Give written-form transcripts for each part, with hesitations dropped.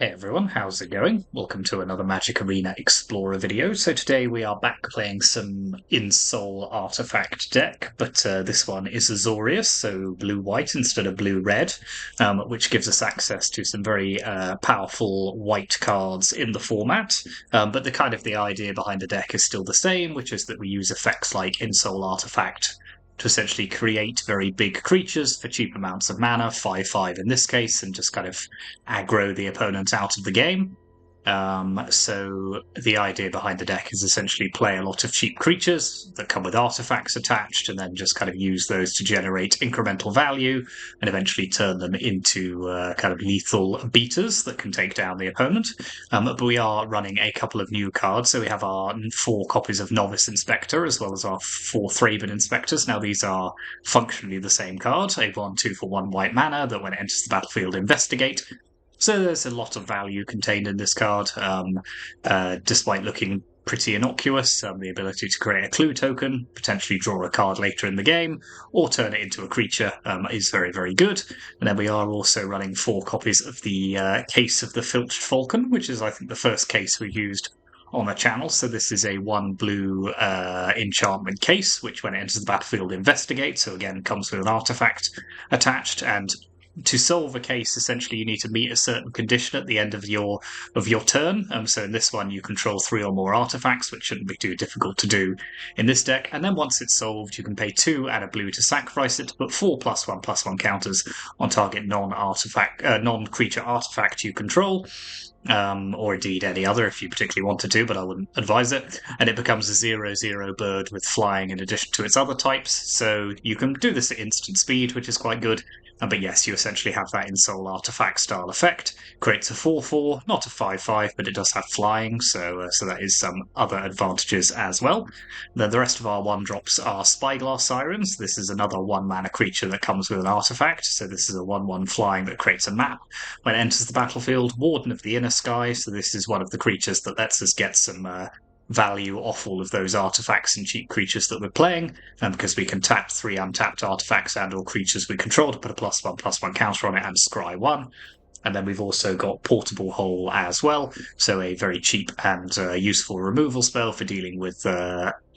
Hey everyone, how's it going? Welcome to another Magic Arena Explorer video. So today we are back playing some Ensoul artifact deck, but this one is Azorius, so blue-white instead of blue-red, which gives us access to some very powerful white cards in the format. But the idea behind the deck is still the same, which is that we use effects like Ensoul artifact to essentially create very big creatures for cheap amounts of mana, 5/5 in this case, and just kind of aggro the opponent out of the game. So the idea behind the deck is essentially play a lot of cheap creatures that come with artifacts attached, and then just kind of use those to generate incremental value, and eventually turn them into kind of lethal beaters that can take down the opponent. But we are running a couple of new cards, so we have our 4 copies of Novice Inspector, as well as our 4 Thraben Inspectors. Now these are functionally the same card, a 1/2 for 1 white mana that when it enters the battlefield investigate. So there's a lot of value contained in this card, despite looking pretty innocuous. The ability to create a clue token, potentially draw a card later in the game, or turn it into a creature is very, very good. And then we are also running 4 copies of the case of the Filched Falcon, which is, I think, the first case we've used on the channel. So this is a 1 blue enchantment case, which when it enters the battlefield investigates, so again comes with an artifact attached, and to solve a case, essentially, you need to meet a certain condition at the end of your turn. So in this one, you control 3 or more artifacts, which shouldn't be too difficult to do in this deck. And then once it's solved, you can pay 2 and a blue to sacrifice it to put 4 +1/+1 counters on target non-creature artifact you control. Or indeed any other if you particularly wanted to, but I wouldn't advise it. And it becomes a 0/0 bird with flying in addition to its other types. So you can do this at instant speed, which is quite good. But yes, you essentially have that Ensoul artifact style effect. Creates a 4/4, not a 5/5, but it does have flying, so that is some other advantages as well. Then the rest of our 1-drops are Spyglass Sirens. This is another 1 mana creature that comes with an artifact, so this is a 1/1 flying that creates a map. When it enters the battlefield, Warden of the Inner Sky, so this is one of the creatures that lets us get some value off all of those artifacts and cheap creatures that we're playing, because we can tap 3 untapped artifacts and or creatures we control to put a +1/+1 counter on it and scry 1. And then we've also got Portable Hole as well, so a very cheap and useful removal spell for dealing with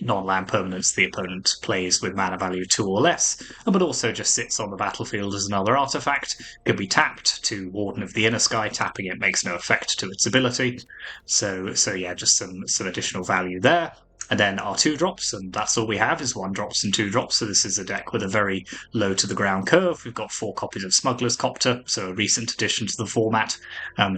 non-land permanents the opponent plays with mana value 2 or less, but also just sits on the battlefield as another artifact. Can be tapped to Warden of the Inner Sky. Tapping it makes no effect to its ability. So yeah, just some additional value there. And then our 2-drops, and that's all we have, is 1-drops and 2-drops. So this is a deck with a very low to the ground curve. We've got 4 copies of Smuggler's Copter, so a recent addition to the format.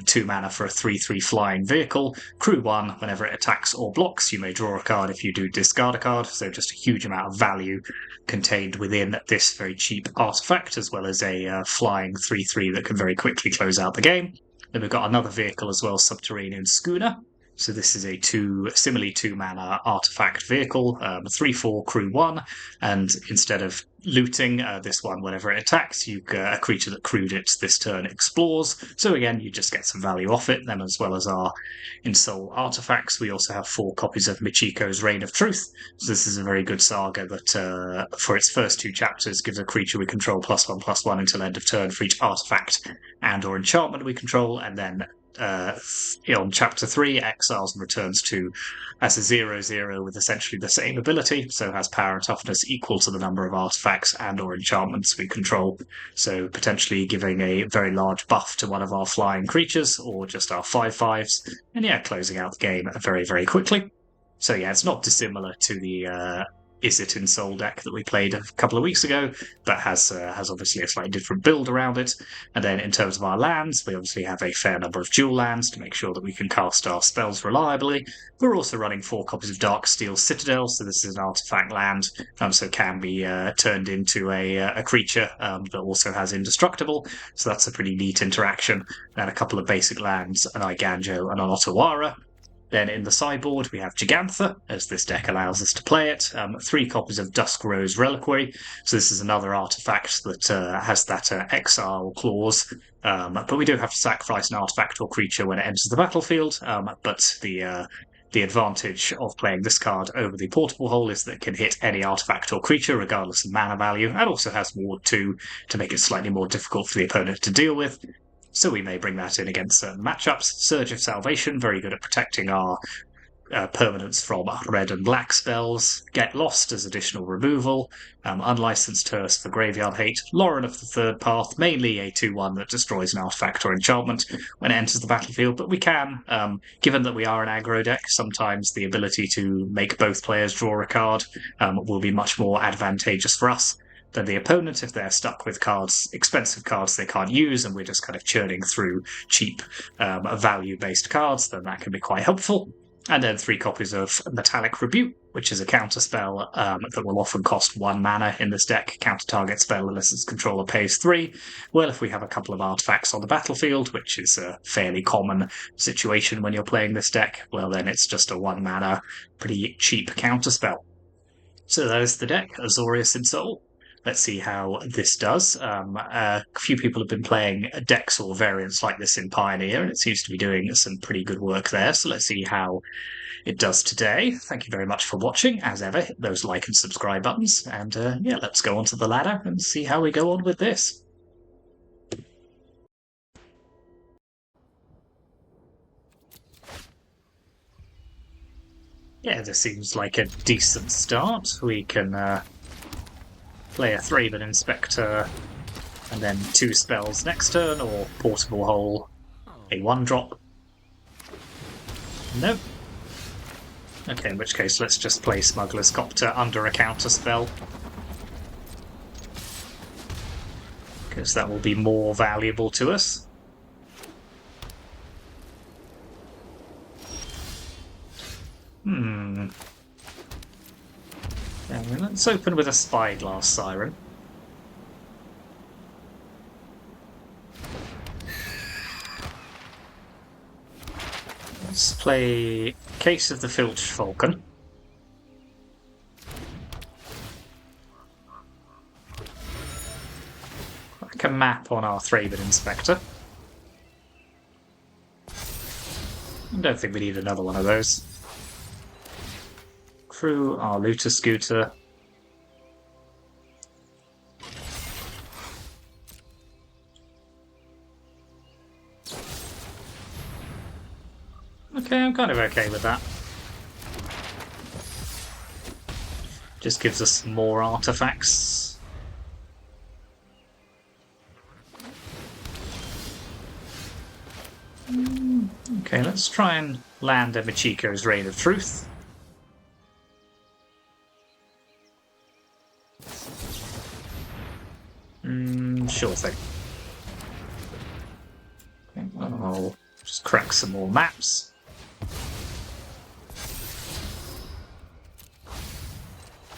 2 mana for a 3/3 flying vehicle. Crew 1, whenever it attacks or blocks, you may draw a card. If you do, discard a card. So just a huge amount of value contained within this very cheap artifact, as well as a flying 3/3 that can very quickly close out the game. Then we've got another vehicle as well, Subterranean Schooner. So this is a similarly 2 mana artifact vehicle, 3/4 crew 1, and instead of looting this one whenever it attacks, a creature that crewed it this turn explores. So again, you just get some value off it. Then as well as our Ensoul artifacts, we also have 4 copies of Michiko's Reign of Truth. So this is a very good saga that for its first 2 chapters gives a creature we control +1/+1 until end of turn for each artifact and or enchantment we control, and then on chapter 3, exiles and returns to as a 0/0 with essentially the same ability, so has power and toughness equal to the number of artifacts and or enchantments we control, so potentially giving a very large buff to one of our flying creatures or just our 5/5s, and yeah, closing out the game very, very quickly. So yeah, it's not dissimilar to the Izzet Ensoul deck that we played a couple of weeks ago, but has obviously a slightly different build around it. And then in terms of our lands, we obviously have a fair number of dual lands to make sure that we can cast our spells reliably. We're also running 4 copies of Darksteel Citadel, so this is an artifact land, so can be turned into a creature that also has indestructible, so that's a pretty neat interaction. And a couple of basic lands, an Iganjo and an Otawara. Then in the sideboard, we have Gigantha, as this deck allows us to play it. 3 copies of Duskrose Reliquary. So this is another artifact that has that exile clause. But we do have to sacrifice an artifact or creature when it enters the battlefield. But the advantage of playing this card over the Portable Hole is that it can hit any artifact or creature, regardless of mana value, and also has Ward 2 to make it slightly more difficult for the opponent to deal with. So we may bring that in against certain matchups. Surge of Salvation, very good at protecting our permanents from red and black spells. Get Lost as additional removal. Unlicensed Terse for Graveyard Hate. Lauren of the Third Path, mainly a 2-1 that destroys an artifact or enchantment when it enters the battlefield. But we can, given that we are an aggro deck, sometimes the ability to make both players draw a card will be much more advantageous for us than the opponent if they're stuck with cards, expensive cards they can't use, and we're just kind of churning through cheap value-based cards. Then that can be quite helpful. And then 3 copies of Metallic Rebuke, which is a counter spell that will often cost 1 mana in this deck. Counter target spell unless its controller pays 3. Well, if we have a couple of artifacts on the battlefield, which is a fairly common situation when you're playing this deck, well, then it's just a 1 mana, pretty cheap counter spell. So that is the deck, Azorius Ensoul. Let's see how this does. A few people have been playing decks or variants like this in Pioneer, and it seems to be doing some pretty good work there. So let's see how it does today. Thank you very much for watching. As ever, hit those like and subscribe buttons. And yeah, let's go onto the ladder and see how we go on with this. Yeah, this seems like a decent start. We can play a Thraben Inspector and then 2 spells next turn, or Portable Hole, a 1-drop. Nope. Okay, in which case let's just play Smuggler's Copter under a counter spell, because that will be more valuable to us. Yeah, let's open with a Spyglass Siren. Let's play Case of the Filched Falcon. Like a map on our Thraben Inspector. I don't think we need another one of those. Crew our Looter Scooter. Okay, I'm kind of okay with that. Just gives us more artifacts. Okay, let's try and land a Michiko's Reign of Truth. Sure thing. Okay, I'll just crack some more maps.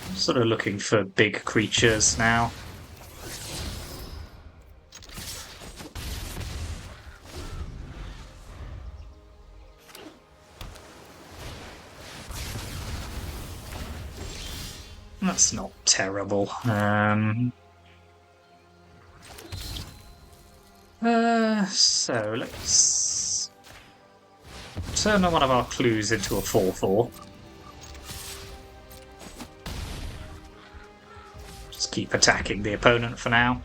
I'm sort of looking for big creatures now. That's not terrible. So let's turn one of our clues into a 4/4. Just keep attacking the opponent for now.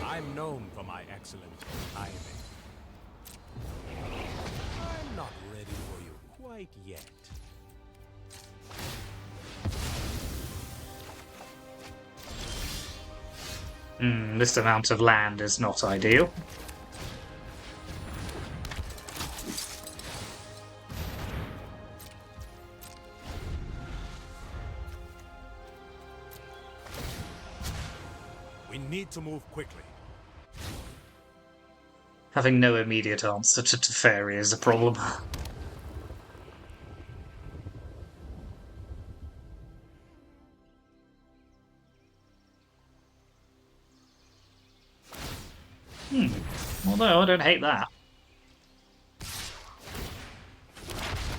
I'm known for my excellent timing. I'm not ready for you quite yet. This amount of land is not ideal. We need to move quickly. Having no immediate answer to Teferi is a problem. Although I don't hate that.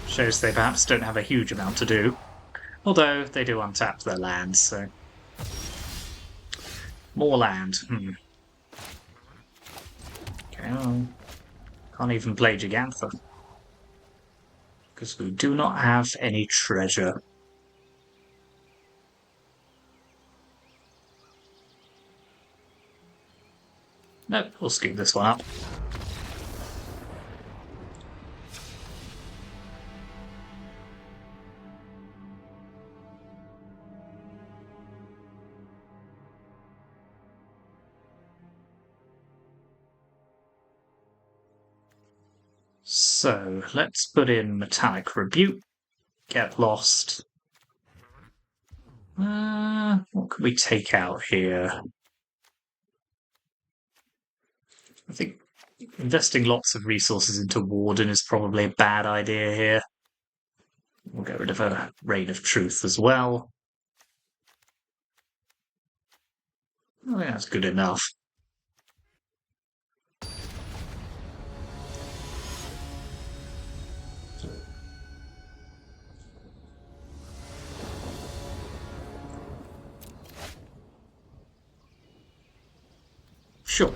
Shows they perhaps don't have a huge amount to do. Although they do untap their lands, so... More land. Okay, well, can't even play Gigantha. because we do not have any treasure. Nope, we'll scoop this one up. So let's put in Metallic Rebuke, get lost. What could we take out here? I think investing lots of resources into Warden is probably a bad idea here. We'll get rid of a Reign of Truth as well. I think that's good enough. Sure.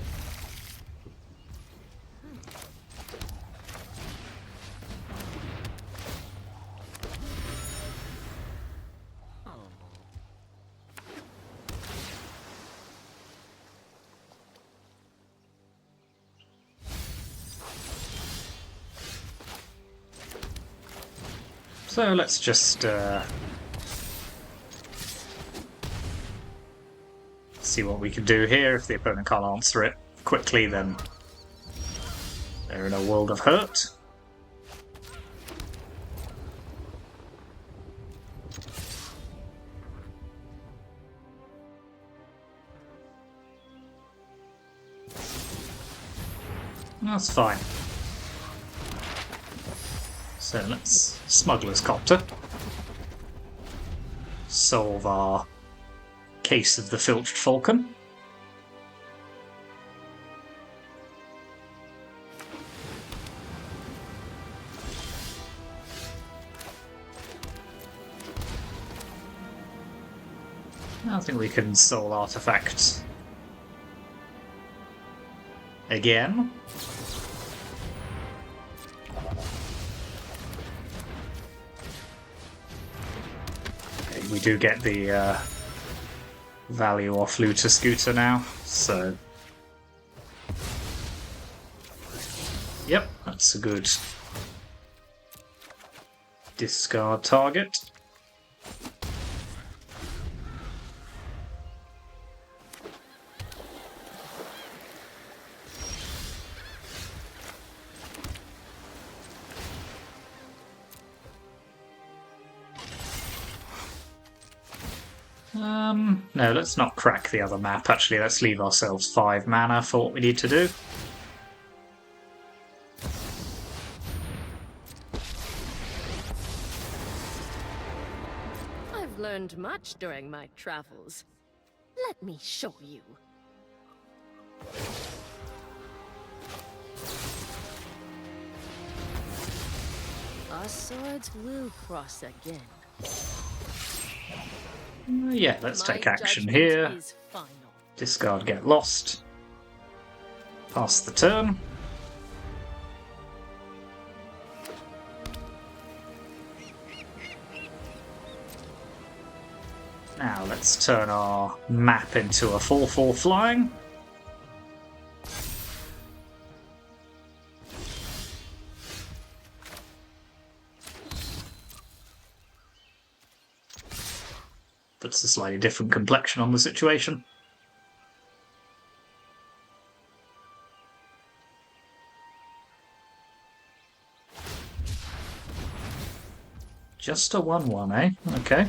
So let's just see what we can do here. If the opponent can't answer it quickly, then they're in a world of hurt. That's fine. So let's Smuggler's Copter. Solve our case of the Filched Falcon. I think we can Soul Artifact again. Okay, we do get the value off Looter Scooter now, so yep, that's a good discard target. No, let's not crack the other map. Actually, let's leave ourselves 5 mana for what we need to do. I've learned much during my travels. Let me show you. Our swords will cross again. Yeah, let's My take action judgment here. is final. Discard, get lost. Pass the turn. Now let's turn our map into a 4/4 flying. Puts a slightly different complexion on the situation. Just a 1/1, eh? Okay.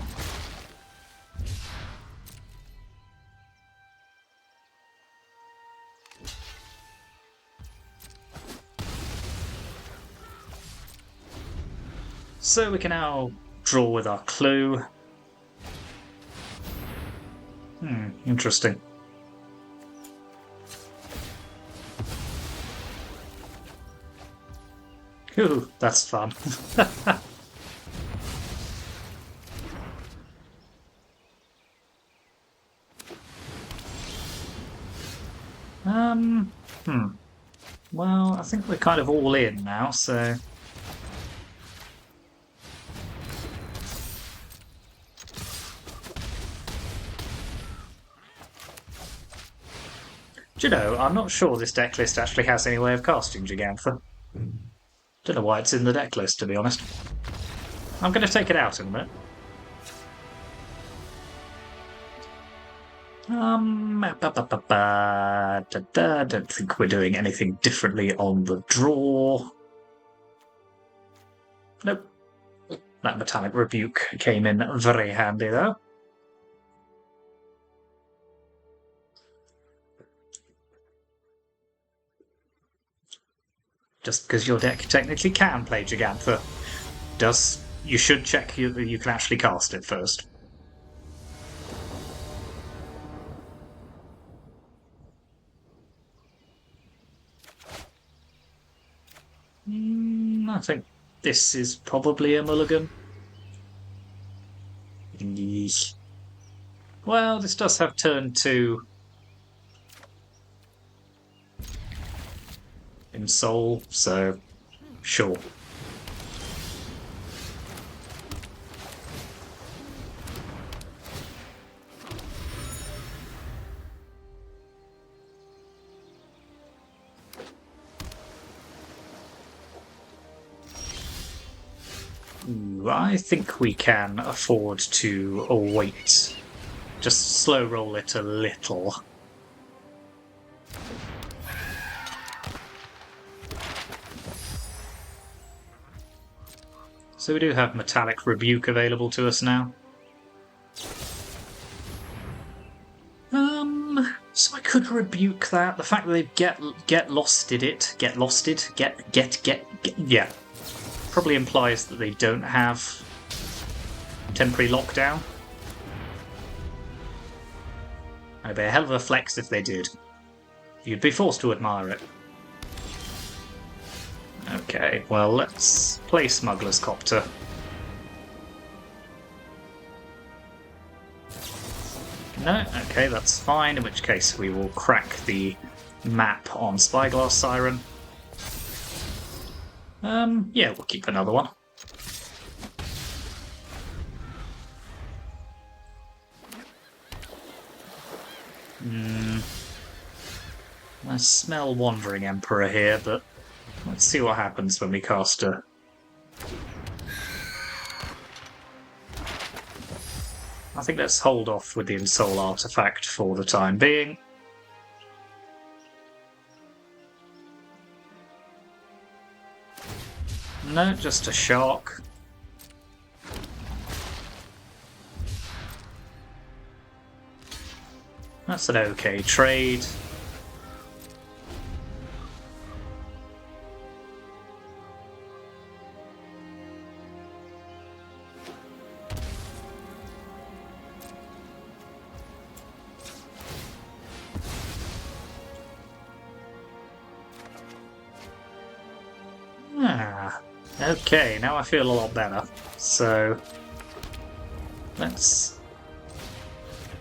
So we can now draw with our clue. Interesting. Ooh, that's fun. Well, I think we're kind of all in now, so Do you know, I'm not sure this deck list actually has any way of casting Gigantha. Don't know why it's in the deck list, to be honest. I'm going to take it out in a minute. Don't think we're doing anything differently on the draw. Nope. That Metallic Rebuke came in very handy, though. Just because your deck technically can play Gigantha, you should check you can actually cast it first. I think this is probably a mulligan. Yeesh. Well, this does have turn 2 Ensoul, so sure. I think we can afford to wait. Just slow roll it a little. So we do have Metallic Rebuke available to us now. So I could rebuke that. The fact that they've get losted, yeah. Probably implies that they don't have temporary lockdown. It'd be a hell of a flex if they did. You'd be forced to admire it. Okay, well, let's play Smuggler's Copter. No, okay, that's fine, in which case we will crack the map on Spyglass Siren. Yeah, we'll keep another one. I smell Wandering Emperor here, but let's see what happens when we cast her. I think let's hold off with the Ensoul artifact for the time being. No, just a shark. That's an okay trade. Okay, now I feel a lot better. So let's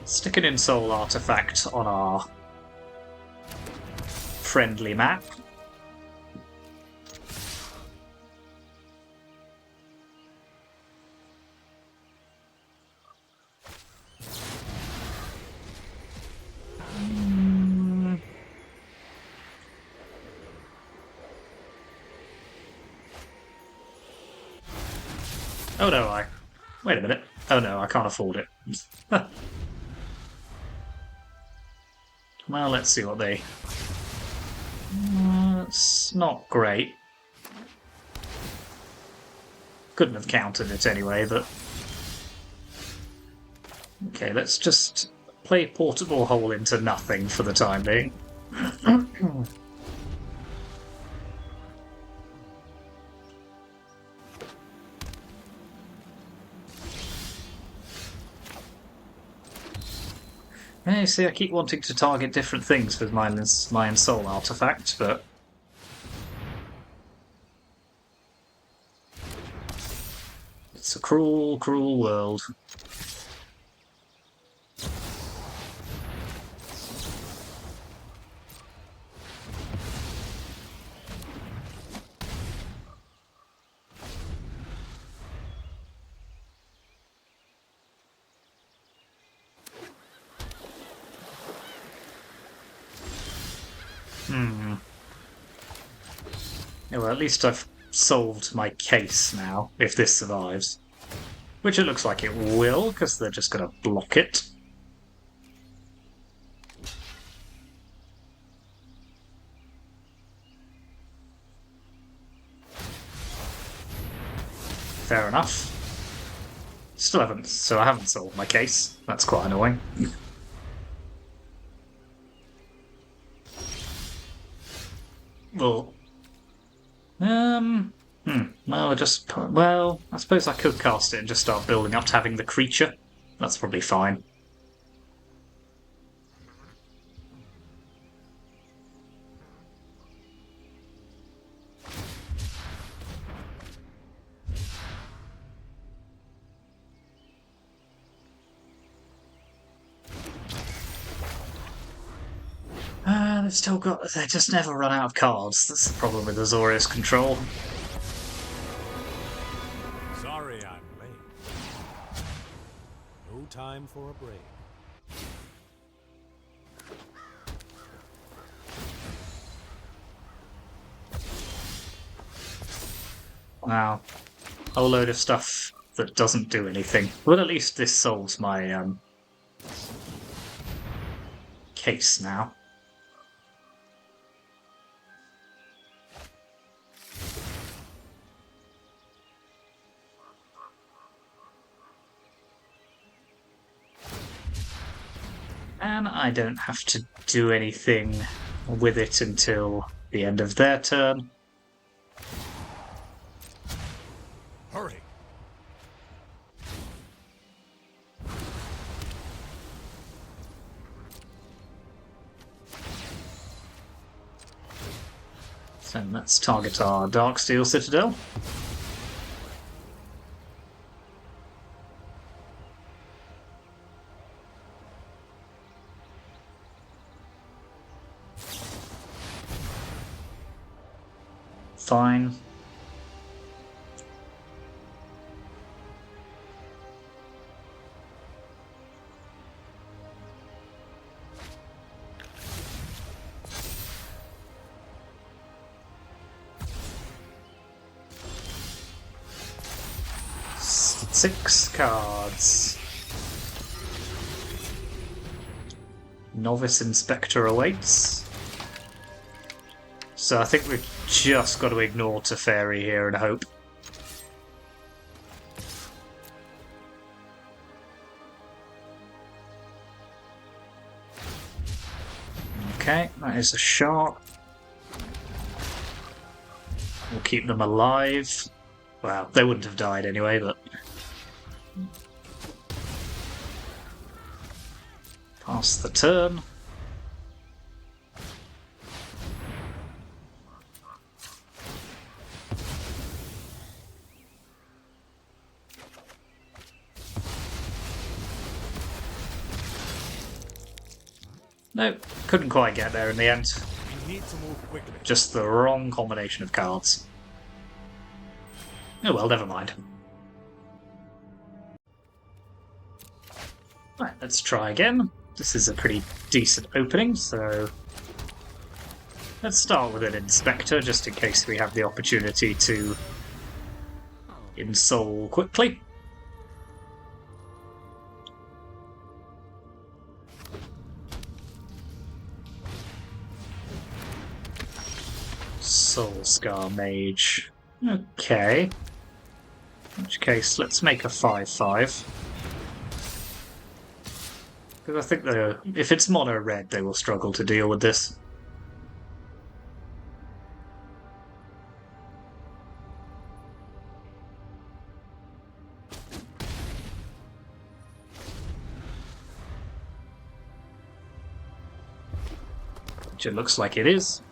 stick an Ensoul artifact on our friendly map. Oh no, wait a minute. Oh no, I can't afford it. Well, let's see what they... it's not great. Couldn't have countered it anyway, but... Okay, let's just play Portable Hole into nothing for the time being. Yeah, you see, I keep wanting to target different things with my Ensoul artifact, but... it's a cruel, cruel world. Yeah, well, at least I've solved my case now, if this survives. Which it looks like it will, because they're just going to block it. Fair enough. Still haven't, so I haven't solved my case. That's quite annoying. Well, well, I suppose I could cast it and just start building up to having the creature. That's probably fine. They just never run out of cards. That's the problem with Azorius control. Sorry I'm late. No time for a break. Wow. A whole load of stuff that doesn't do anything. Well, at least this solves my case now. And I don't have to do anything with it until the end of their turn. Hurry! So let's target our Darksteel Citadel. Fine. Six cards. Novice Inspector awaits. So I think we've just got to ignore Teferi here and hope. Okay, that is a shark. We'll keep them alive. Well, they wouldn't have died anyway, but... Pass the turn. No, couldn't quite get there in the end. We need to move quickly. Just the wrong combination of cards. Oh well, never mind. Right, let's try again. This is a pretty decent opening, so... Let's start with an Inspector, just in case we have the opportunity to Ensoul quickly. Soulscar Mage. Okay. In which case, let's make a 5/5. Because I think if it's mono red, they will struggle to deal with this. Which it looks like it is.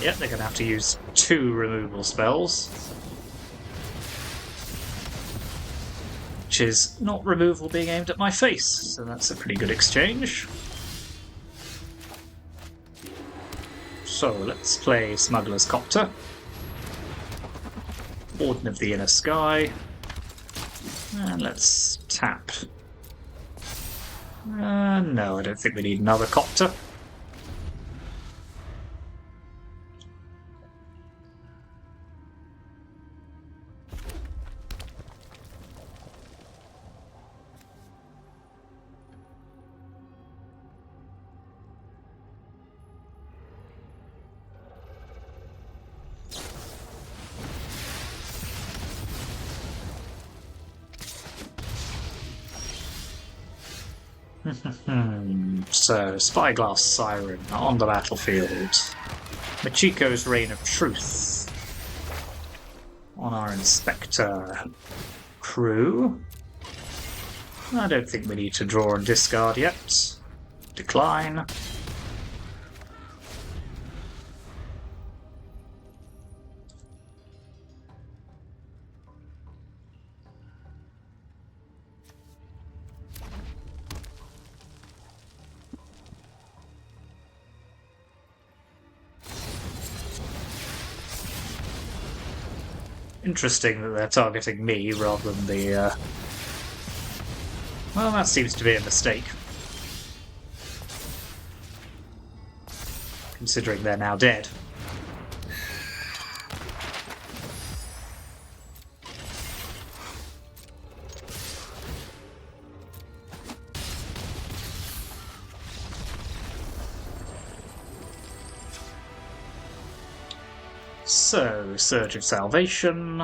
Yep, they're going to have to use 2 removal spells. Which is not removal being aimed at my face, so that's a pretty good exchange. So let's play Smuggler's Copter. Warden of the Inner Sky. And let's tap. No, I don't think we need another copter. So, Spyglass Siren on the battlefield. Machiko's Reign of Truth on our Inspector crew. I don't think we need to draw and discard yet. Decline. Interesting that they're targeting me rather than the... Well, that seems to be a mistake. Considering they're now dead. So, Surge of Salvation.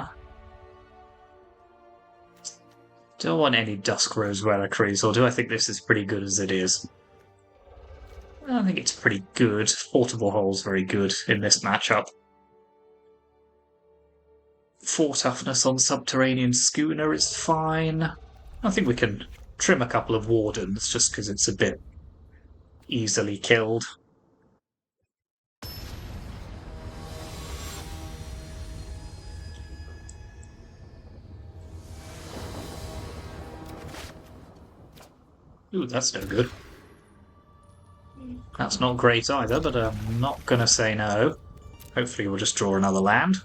Don't want any Dusk Rose Reliquaries, or do I think this is pretty good as it is? I think it's pretty good. Portable Hull's very good in this matchup. 4 toughness on Subterranean Schooner is fine. I think we can trim a couple of Wardens just because it's a bit easily killed. Ooh, that's no good. That's not great either, but I'm not going to say no. Hopefully we'll just draw another land.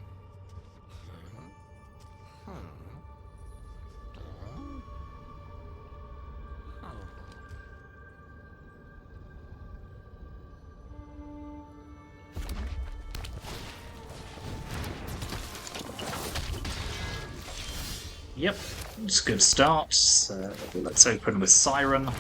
Yep, it's a good start. So let's open with Siren.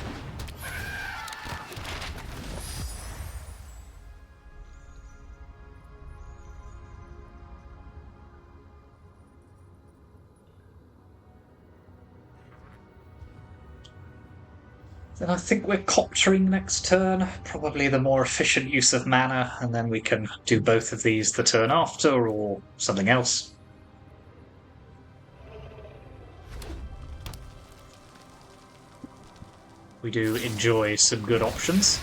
Then I think we're coptering next turn. Probably the more efficient use of mana, and then we can do both of these the turn after, or something else. We do enjoy some good options.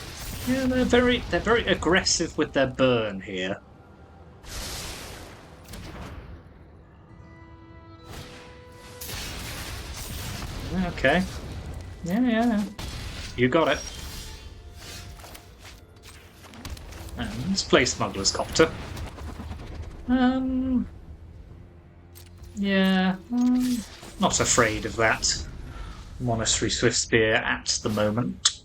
Yeah, they're very aggressive with their burn here. Okay. Yeah. You got it. Let's play Smuggler's Copter. Yeah, not afraid of that. Monastery Swiftspear at the moment.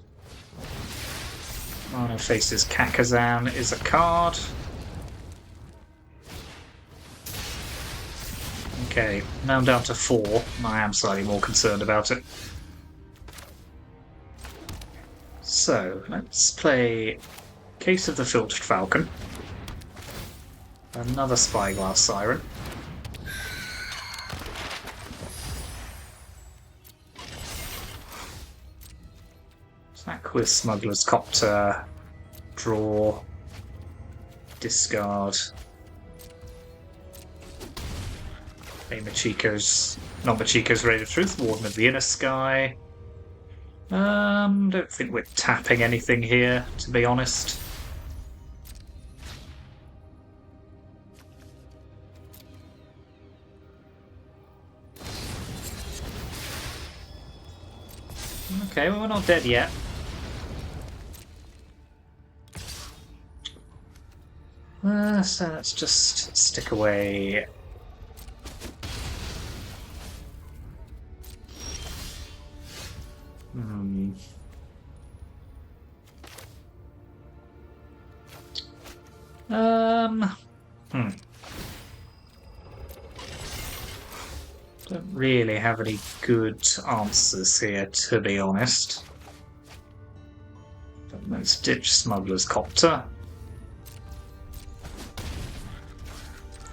Mono faces Kakazan is a card. Okay, now I'm down to 4. I am slightly more concerned about it. So, let's play Case of the Filched Falcon. Another Spyglass Siren. Attack with Smuggler's Copter. Draw. Discard. Play Machiko's... Not Machiko's Reign of Truth, Warden of the Inner Sky. Don't think we're tapping anything here, to be honest. Okay, well, we're not dead yet. So let's just stick away Hmm. Don't really have any good answers here, to be honest. Let's ditch Smuggler's Copter.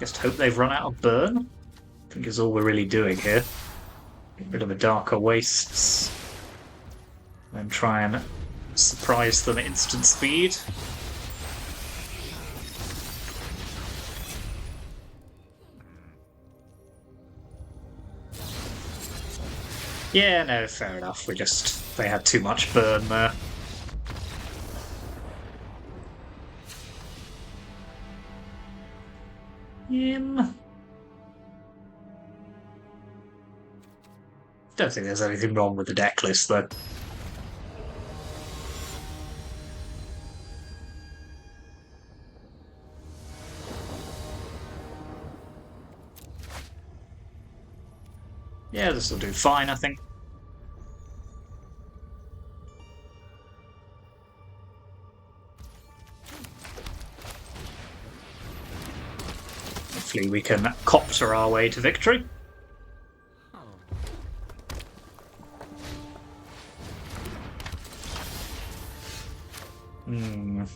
Just hope they've run out of burn. I think is all we're really doing here. Get rid of the Darker Wastes. And try and surprise them at instant speed. Yeah, no, fair enough. They had too much burn there. Don't think there's anything wrong with the deck list, though. Yeah, this will do fine, I think. Hopefully we can copter our way to victory. Don't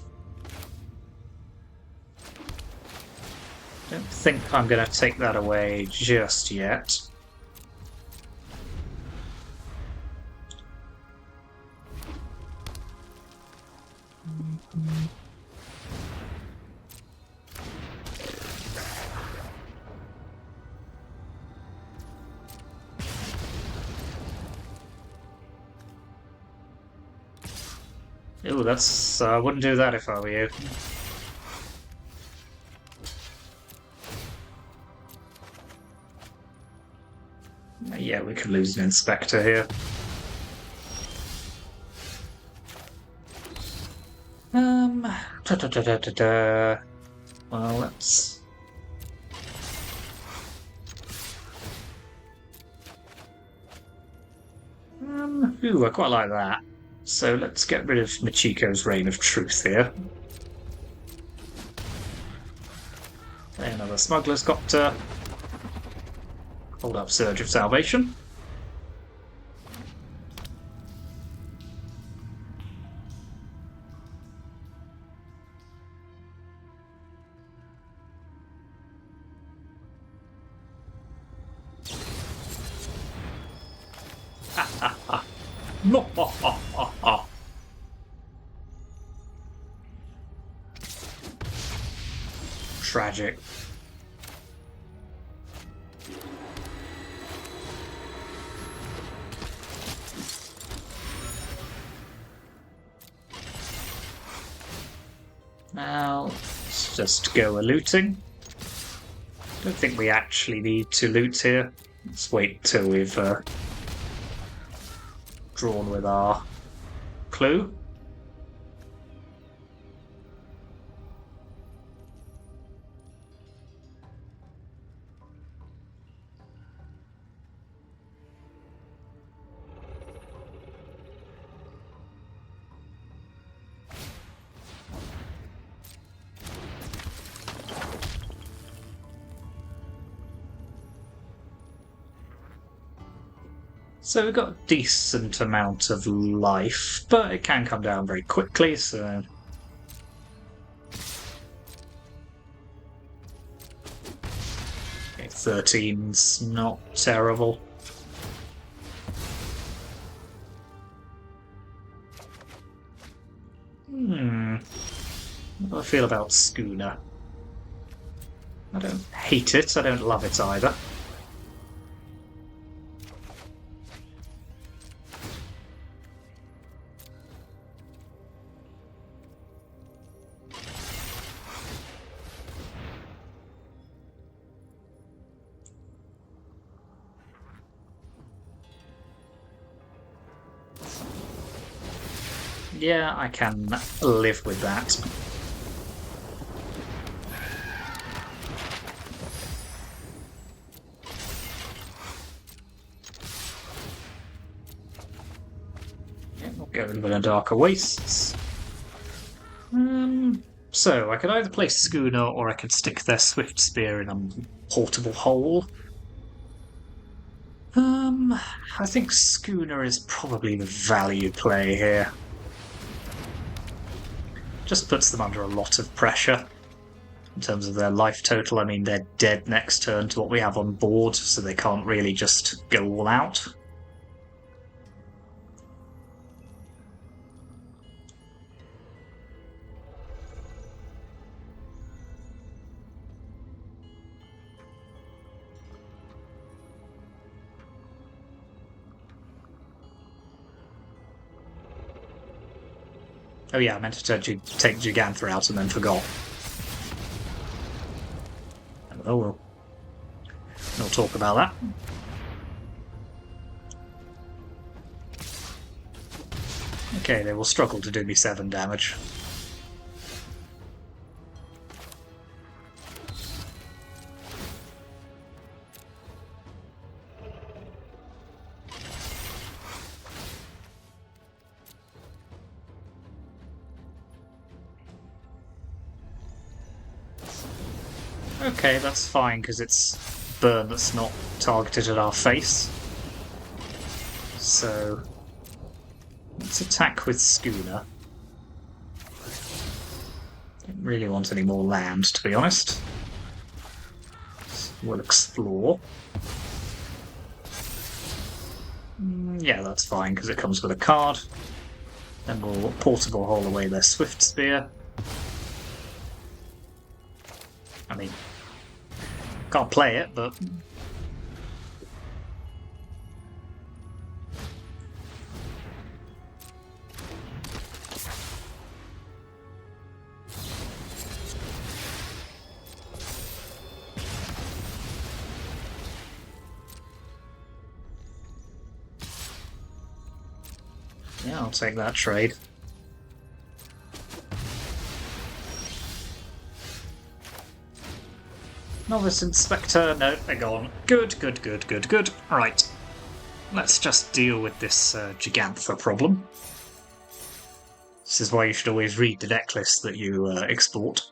think I'm going to take that away just yet. Oh, that's... I wouldn't do that if I were you. Yeah, we could lose an Inspector here. Well, let's... Ooh, I quite like that. So let's get rid of Machiko's Reign of Truth here. Another Smuggler's Copter. Hold up Surge of Salvation. No, Tragic. Now, let's just go a looting. Don't think we actually need to loot here. Let's wait till we've drawn with our clue. So we've got a decent amount of life, but it can come down very quickly, so... Okay, 13's not terrible. What do I feel about Schooner? I don't hate it, I don't love it either. Yeah, I can live with that. Yeah, we'll go with a Darker Wastes. So, I could either play Schooner or I could stick their Swift Spear in a portable hole. I think Schooner is probably the value play here. Just puts them under a lot of pressure in terms of their life total. I mean, they're dead next turn to what we have on board, so they can't really just go all out. Oh yeah, I meant to take Gigantha out and then forgot. Oh well. We'll talk about that. Okay, they will struggle to do me 7 damage. Okay, that's fine, because it's burn that's not targeted at our face. So, let's attack with Schooner. Don't really want any more land, to be honest. We'll explore. Yeah, that's fine, because it comes with a card. Then we'll portable hole away their Swift Spear. I mean, can't play it, but... yeah, I'll take that trade. Novice Inspector, no, they're gone. Good, good, good, good, good. Right, let's just deal with this Gigantha problem. This is why you should always read the deck list that you export.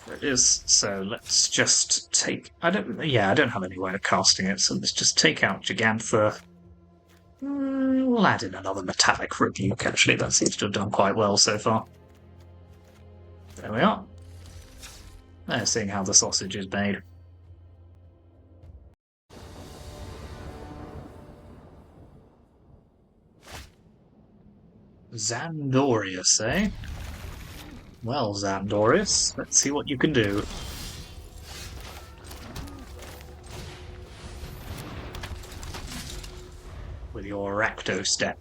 There it is. So let's just take... I don't have any way of casting it, so let's just take out Gigantha. We'll add in another Metallic Rebuke, actually. That seems to have done quite well so far. There we are. They're seeing how the sausage is made. Xandorius, eh? Well, Xandorius, let's see what you can do. With your Rakdos deck.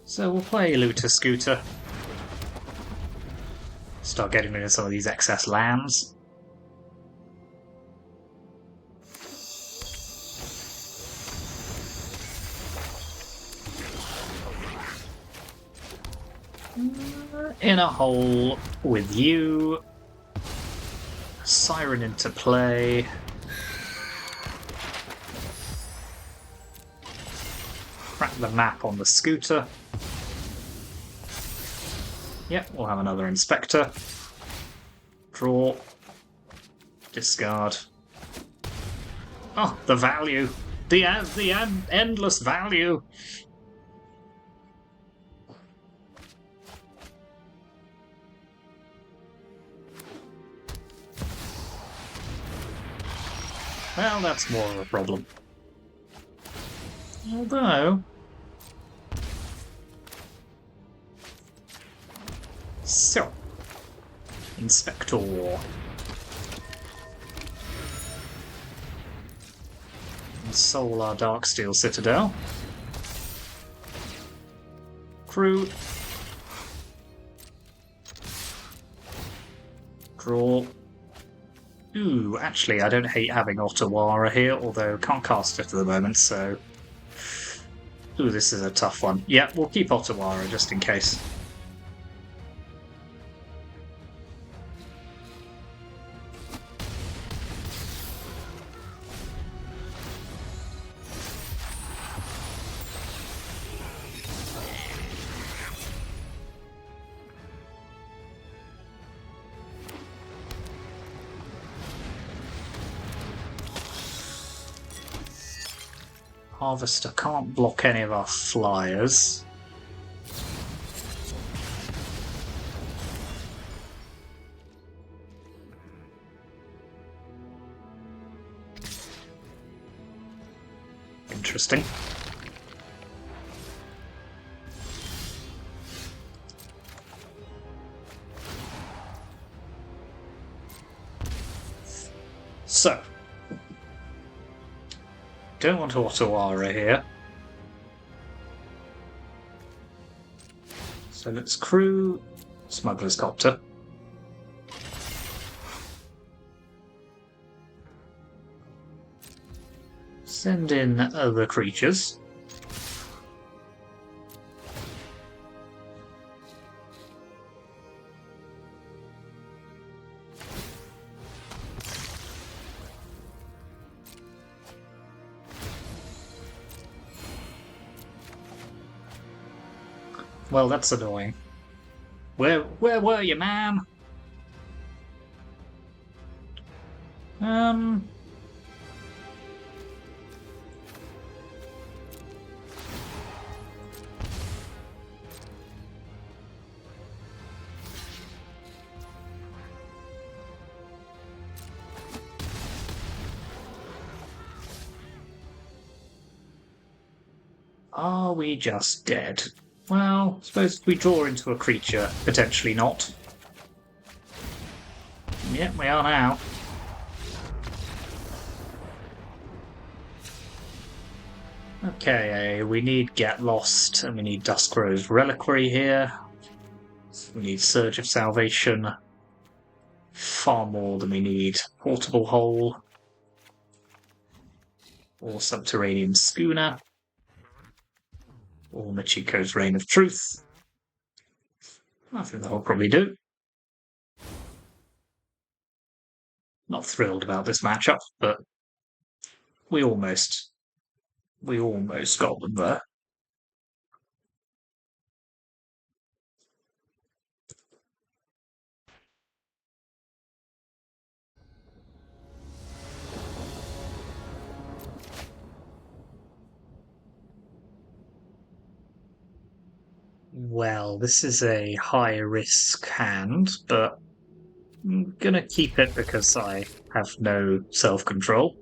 So we'll play Looter Scooter. Start getting rid of some of these excess lands. In a hole with you. Siren into play. Crack the map on the scooter. Yep, we'll have another Inspector. Draw. Discard. Oh, the value. The endless value. Well, that's more of a problem. Although... So... Inspector. Ensoul our Darksteel Citadel. Crew. Draw. Ooh, actually, I don't hate having Ottawara here, although can't cast it at the moment, so... Ooh, this is a tough one. Yeah, we'll keep Otawara just in case. Harvester can't block any of our flyers. Interesting. So, don't want Otawara here. So let's crew Smuggler's Copter. Send in other creatures. Well, that's annoying. Where were you, ma'am? Are we just dead? Well, I suppose we draw into a creature, potentially not. Yep, we are now. Okay, we need Get Lost, and we need Duskrow's Reliquary here. We need Surge of Salvation. Far more than we need Portable Hole. Or Subterranean Schooner. Or Machiko's Reign of Truth. I think that'll probably do. Not thrilled about this matchup, but we almost got them there. Well, this is a high-risk hand, but I'm gonna keep it because I have no self-control.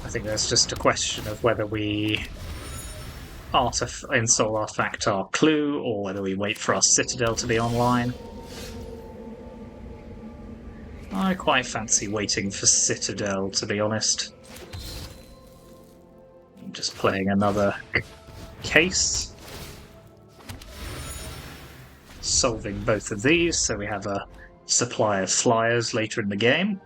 I think that's just a question of whether we Ensoul Artifact our clue, or whether we wait for our Citadel to be online. I quite fancy waiting for Citadel, to be honest. I'm just playing another case. Solving both of these, so we have a supply of flyers later in the game.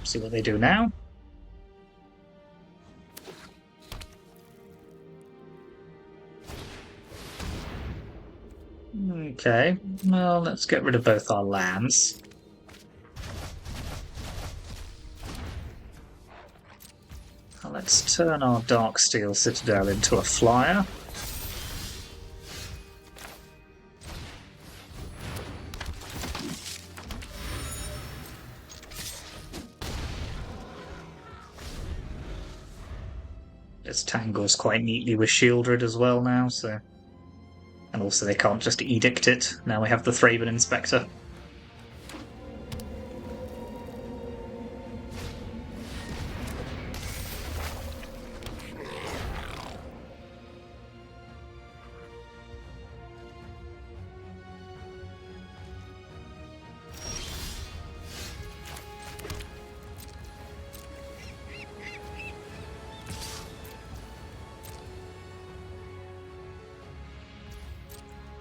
See what they do now. Okay, well, let's get rid of both our lands. Now let's turn our Darksteel Citadel into a flyer. This tangles quite neatly with Shieldred as well now, so... And also they can't just edict it, now we have the Thraben Inspector.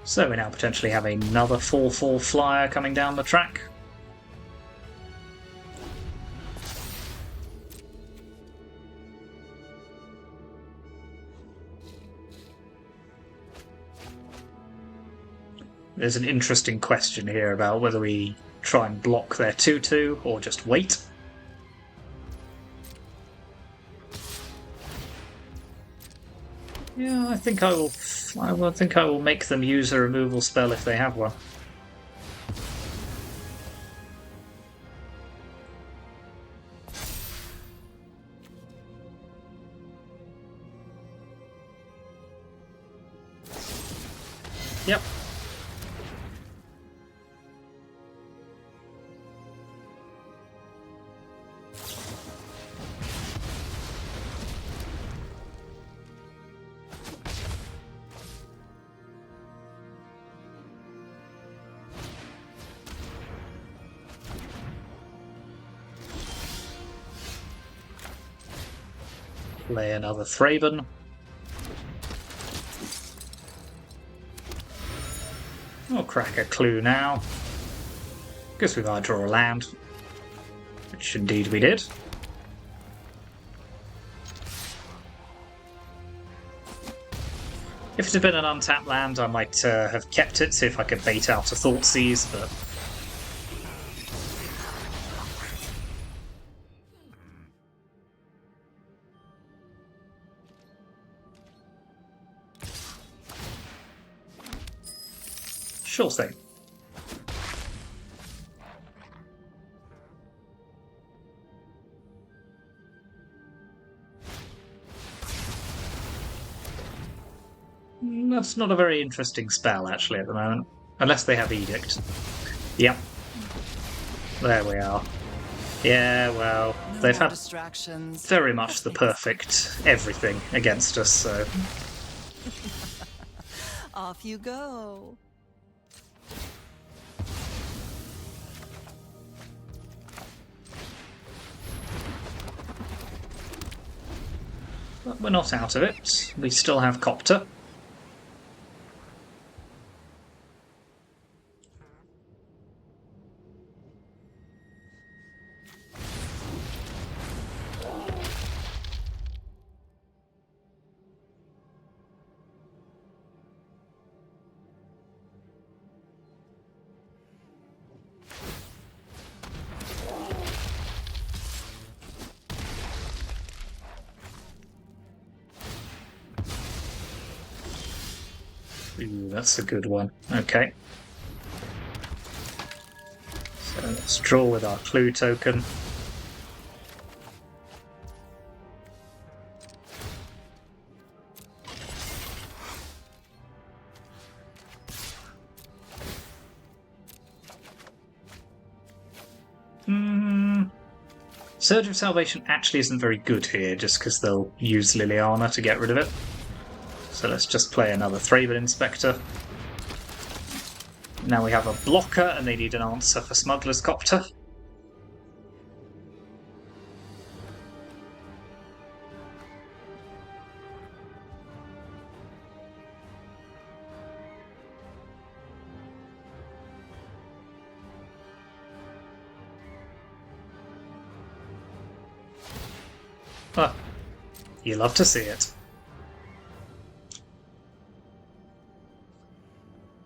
So we now potentially have another 4/4 flyer coming down the track. There's an interesting question here about whether we try and block their 2/2 or just wait. Yeah, I think I will make them use a removal spell if they have one. Yep. Play another Thraben. We'll crack a clue now. Guess we might draw a land. Which indeed we did. If it had been an untapped land, I might have kept it, see if I could bait out a Thoughtseize, but... Sure thing. That's not a very interesting spell, actually, at the moment. Unless they have Edict. Yep. There we are. Yeah, well, they've had very much the perfect everything against us, so... Off you go. But we're not out of it. We still have Copter. Ooh, that's a good one. Okay. So let's draw with our clue token. Surge of Salvation actually isn't very good here, just because they'll use Liliana to get rid of it. So let's just play another Thraben Inspector. Now we have a blocker, and they need an answer for Smuggler's Copter. Ah, you love to see it.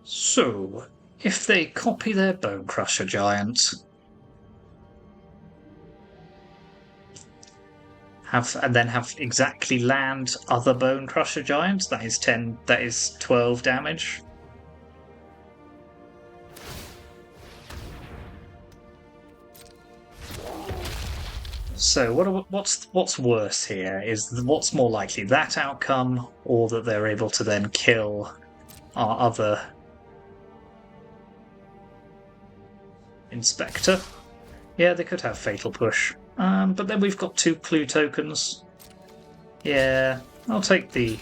So, if they copy their Bone Crusher Giant, and then have exactly land other Bone Crusher Giants, that is 12 damage. So what's worse here? Is what's more likely, that outcome, or that they're able to then kill our other Inspector? Yeah, they could have Fatal Push. But then we've got 2 clue tokens. Yeah, I'll take the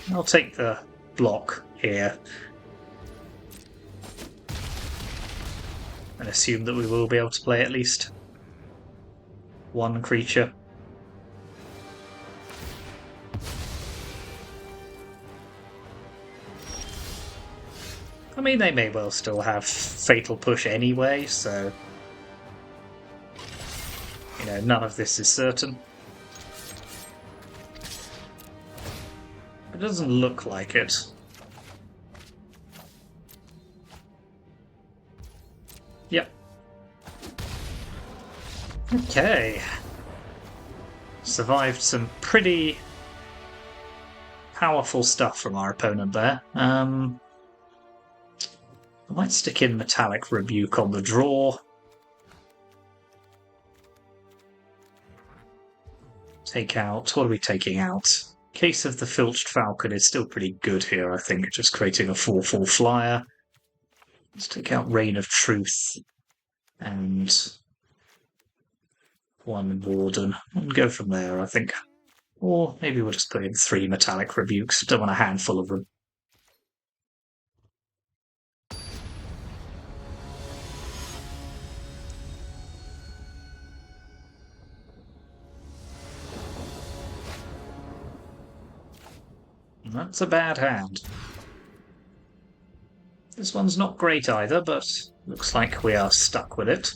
block here. And assume that we will be able to play at least one creature. I mean, they may well still have Fatal Push anyway, so... You know, none of this is certain. It doesn't look like it. Yep. Okay. Survived some pretty powerful stuff from our opponent there. I might stick in Metallic Rebuke on the draw. Take out... What are we taking out? Case of the Filched Falcon is still pretty good here, I think. Just creating a 4/4 flyer. Let's take out Reign of Truth and one Warden and go from there, I think. Or maybe we'll just put in 3 Metallic Rebukes. Don't want a handful of them. That's a bad hand. This one's not great either, but looks like we are stuck with it.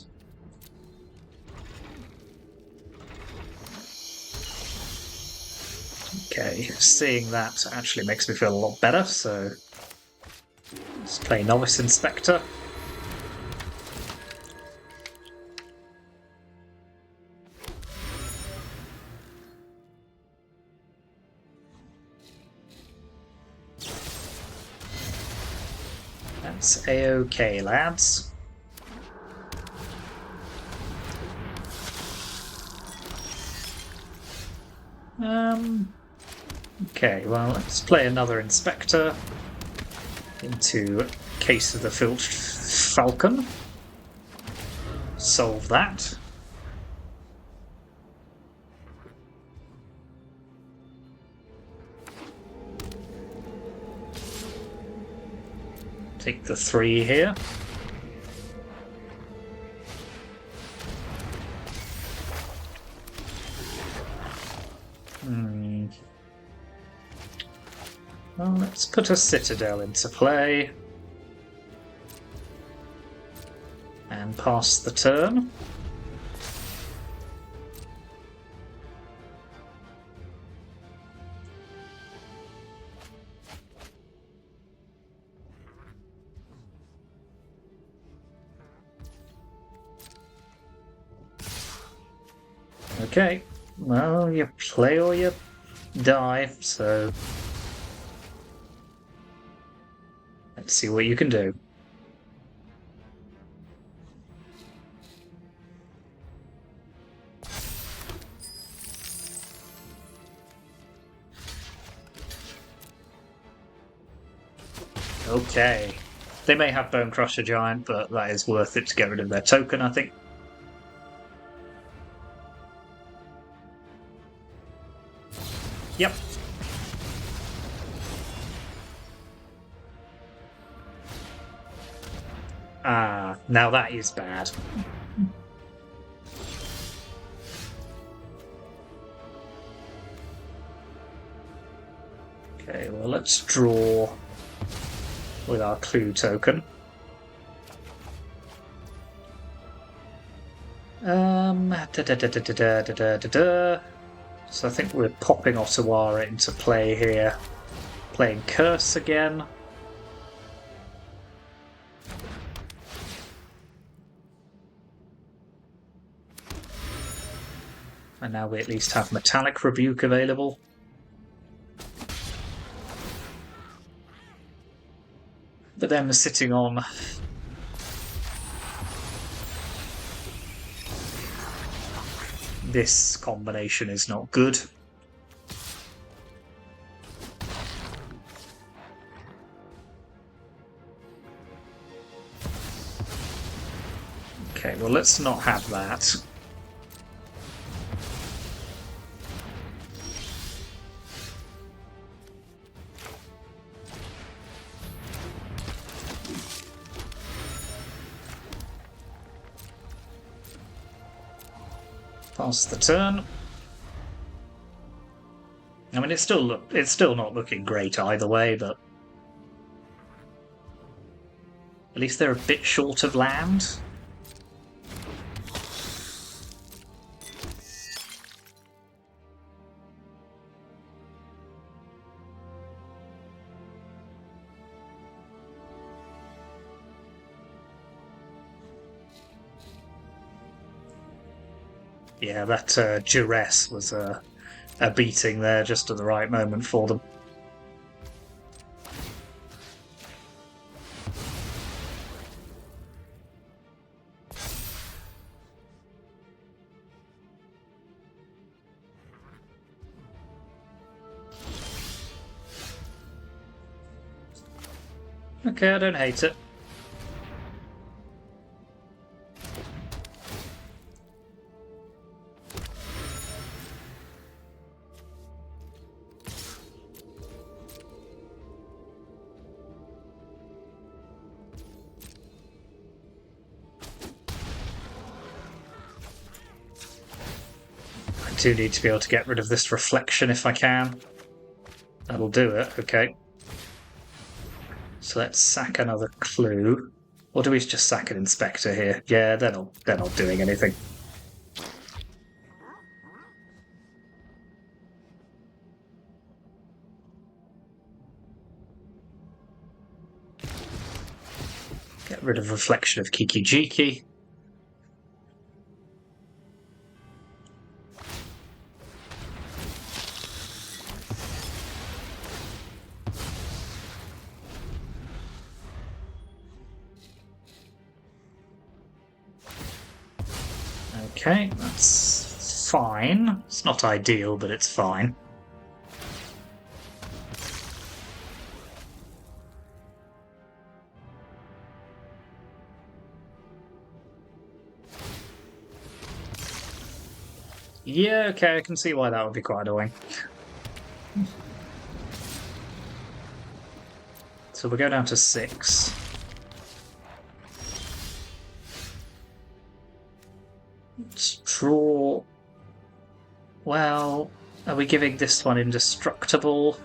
Okay, seeing that actually makes me feel a lot better, so let's play Novice Inspector. That's a-okay, lads. Okay, well, let's play another Inspector into Case of the Filched Falcon. Solve that. Take the 3 here. Well, let's put a Citadel into play. And pass the turn. Okay, well, you play or you die, so let's see what you can do. Okay, they may have Bone Crusher Giant, but that is worth it to get rid of their token, I think. Yep. Ah, now that is bad. Okay, well, let's draw with our clue token. So I think we're popping Ottawara into play here. Playing Curse again. And now we at least have Metallic Rebuke available. But then we're sitting on this combination is not good. Okay, well, let's not have that. Pass the turn. I mean, it's still not looking great either way, but At least they're a bit short of land. Yeah, that duress was a beating there just at the right moment for them. Okay, I don't hate it. I do need to be able to get rid of this reflection if I can. That'll do it, okay. So let's sack another clue. Or do we just sack an inspector here? Yeah, they're not doing anything. Get rid of reflection of Kiki Jiki. Okay, that's fine. It's not ideal, but it's fine. Yeah, okay, I can see why that would be quite annoying. So we'll go down to 6. Let's draw. Well, are we giving this one indestructible?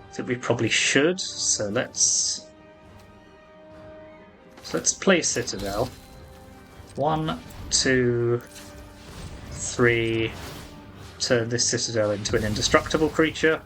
I think we probably should. So let's play Citadel. 1, 2, 3. Turn this Citadel into an indestructible creature.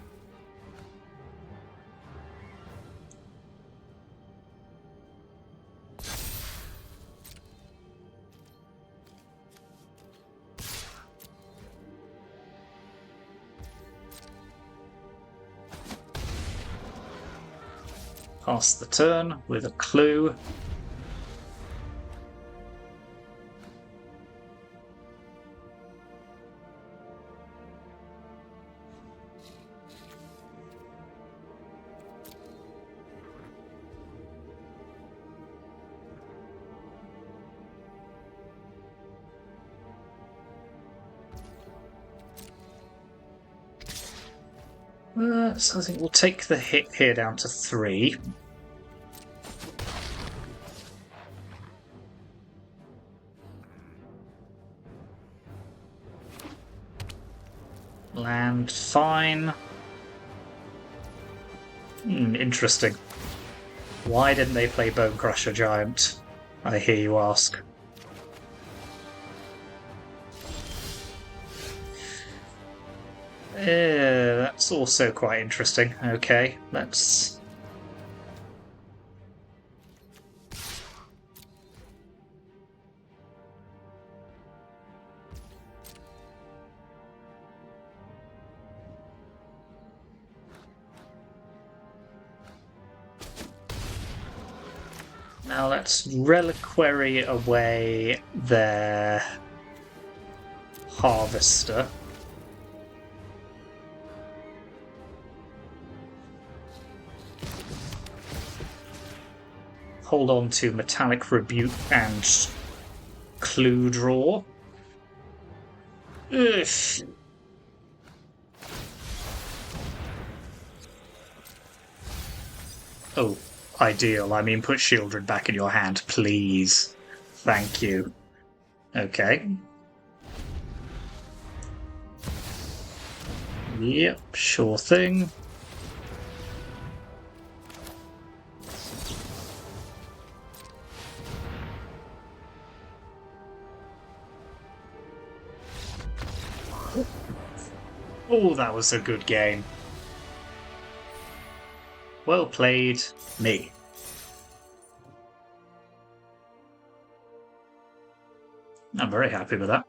Pass the turn with a clue. So I think we'll take the hit here down to 3. Land, fine. Interesting. Why didn't they play Bone Crusher Giant? I hear you ask. That's also quite interesting. Okay, let's... Now let's reliquary away their Harvester. Hold on to Metallic Rebuke and Clue Draw. Ugh. Oh, ideal. I mean, put Shieldred back in your hand, please. Thank you. Okay. Yep, sure thing. Oh, that was a good game. Well played, me. I'm very happy with that.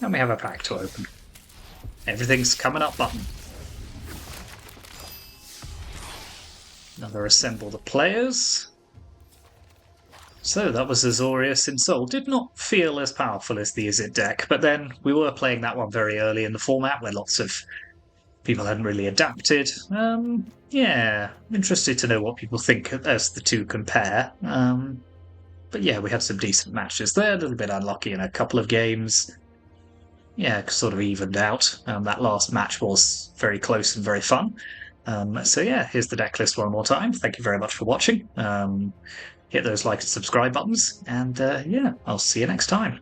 And we have a pack to open. Everything's coming up button. Another assemble the players. So that was Azorius Ensoul. Did not feel as powerful as the Izzet deck, but then we were playing that one very early in the format where lots of people hadn't really adapted. Yeah, interested to know what people think as the two compare. But yeah, we had some decent matches there, a little bit unlucky in a couple of games. Yeah, sort of evened out. That last match was very close and very fun. So yeah, here's the deck list one more time. Thank you very much for watching. Hit those like and subscribe buttons, and yeah, I'll see you next time.